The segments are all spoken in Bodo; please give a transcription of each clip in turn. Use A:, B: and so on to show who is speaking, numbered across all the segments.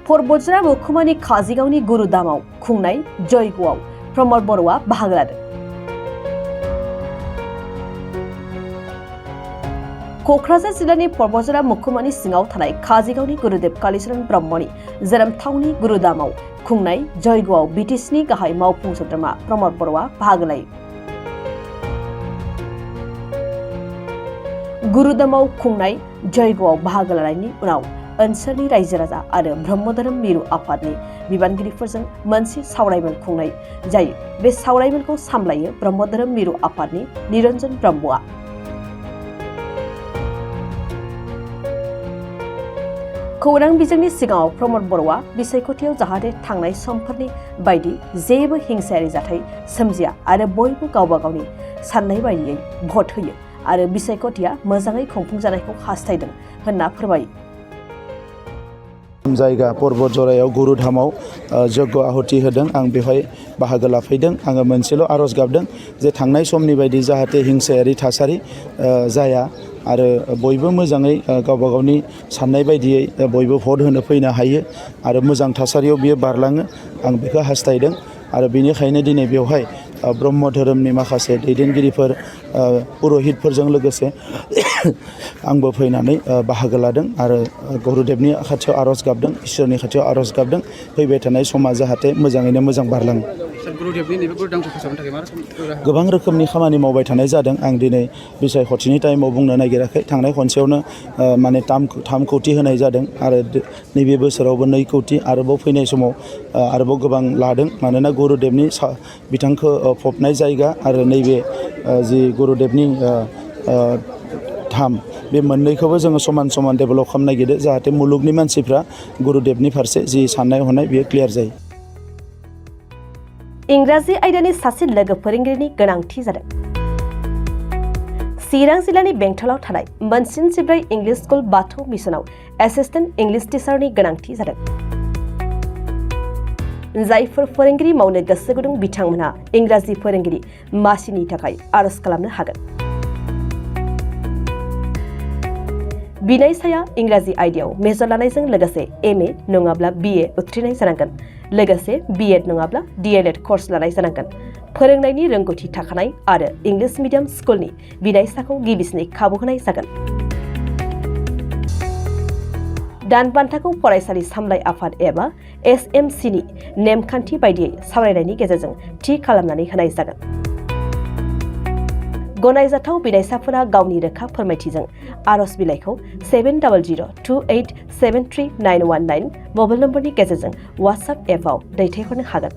A: बर'आ मुखुमानि काजिगावनि गुरुदामाव खुंनाय जयग'आव प्रमद बर'आ बाहागो लादों। क'क्राझार जिल्लानि बर'आ मुखुमानि सिङाव थानाय काजिगावनि गुरुदेव कालीचरण ब्रह्मनि जोनोम थावनि गुरुदामाव खुंनाय जयग'आव बिटिसिनि गाहाय मावफुं सोद्रोमा प्रमद बर'आ बाहागो लायो। गुरुदामाव खुंनाय जयग'आव बाहागो लानायनि उनाव ओनसोलनि रायजो राजा आरो ब्रह्म धोरोम मिरु आफादनि बिबानगिरिफोरजों मोनसे सावरायमेल खुंनाय जायो। बे सावरायमेलखौ सामलायो ब्रह्म धोरोम मिरु आफादनि निरन्जन ब्रह्मआ। खौरां बिजोंनि सिगाङाव प्रमद बर'आ बिसायख'थियाव जाहाथे थांनाय समफोरनि बायदि जेबो हिंसायारि जाथाय सोमजिया आरो बयबो गावबा गावनि साननाय बायदियै भट होयो आरो बिसायख'थिया मोजाङै खुंफुंजानायखौ हास्थायदों होनना फोरमायो।
B: जायगा पर्बत जरायाव गुरुधामाव यज्ञ आहुति होदों। आं बेवहाय बाहागो लाफैदों। आङो मोनसेल' आरज गाबदों जे थांनाय समनि बायदि जाहाथे हिंसायारि थासारि जाया आरो बयबो मोजाङै गावबा गावनि साननाय बायदियै बयबो भट होनो फैनो हायो आरो मोजां थासारियाव बियो बारलाङो। आं बेखौ हास्थायदों आरो बेनिखायनो दिनै बेवहाय ब्रह्म धोरोमनि माखासे दैदेनगिरिफोर पुर'हितफोरजों लोगोसे आंबो फैनानै बाहागो लादों आरो गुरुदेवनि खाथियाव आरज गाबदों, इसोरनि खाथियाव आरज गाबदों फैबाय थानाय समा जाहाथे मोजाङैनो मोजां बारलाङो। गोबां रोखोमनि खामानि मावबाय थानाय जादों। आं दिनै बिसायख'थिनि टाइमाव बुंनो नागिराखै। थांनाय खनसेयावनो माने 3 कौटि होनाय जादों आरो नैबे बोसोरावबो 2 कौटि आरोबाव फैनाय समाव आरोबाव गोबां लादों। मानोना गुरुदेवनि बिथांखौ फबनाय जायगा आरो नैबे जि गुरुदेवनि धाम बे मोननैखौबो जोङो समान समान डेभेलप खालामनो नागिरदों जाहाथे मुलुगनि मानसिफ्रा गुरुदेवनि फारसे जि साननाय हनाय बेयो क्लियार जायो।
A: इंराजि आयदानि सासे लोगो फोरोंगिरिनि गोनांथि जादों। चिरां जिल्लानि बेंटलाव थानाय मोनसिन 14 इंलिश स्कुल बाथौ मिसनाव एसिस्टेन्ट इंलिश टिचारनि गोनांथि जादों। जायफोर फोरोंगिरि मावनो गोसो गुदुं बिथांमोनहा इंराजि फोरोंगिरि मासिनि थाखाय आरज खालामनो हागोन। बिनायसाया इंराजि आयदायाव मेजर लानायजों लोगोसे MA नङाब्ला BA उथ्रिनाय जानांगोन। लोगोसे BEd नङाब्ला DLEd कर्स लानाय जानांगोन। फोरोंनायनि रोंगौथि थाखानाय आरो इंलिश मिडियाम स्कुलनि बिनायसाखौ गिबिसिनै खाबु होनाय जागोन। दान बान्थाखौ फरायसालि सामलाय आफाद एबा SMCनि नेमखान्थि बायदियै सावरायनायनि गेजेरजों थि खालामनानै होनाय जागोन। गनायजाथाव बिनायसाफोरा गावनि रोखा फोरमायथिजों आरज बिलाइखौ 7002873919 मबाइल नम्बरनि गेजेरजों WhatsApp एपआव दैथायहरनो हागोन।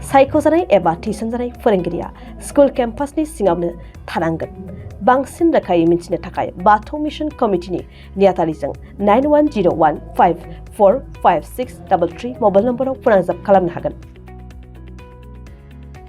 A: सायख'जानाय एबा थिसनजानाय फोरोंगिरिया स्कुल केम्पासनि सिङावनो थानांगोन। बांसिन रोखायै मिथिनो थाखाय बाथौ मिशन कमिटिनि नेहाथारिजों 9101545633 मबाइल नम्बराव फोनांजाब खालामनो हागोन।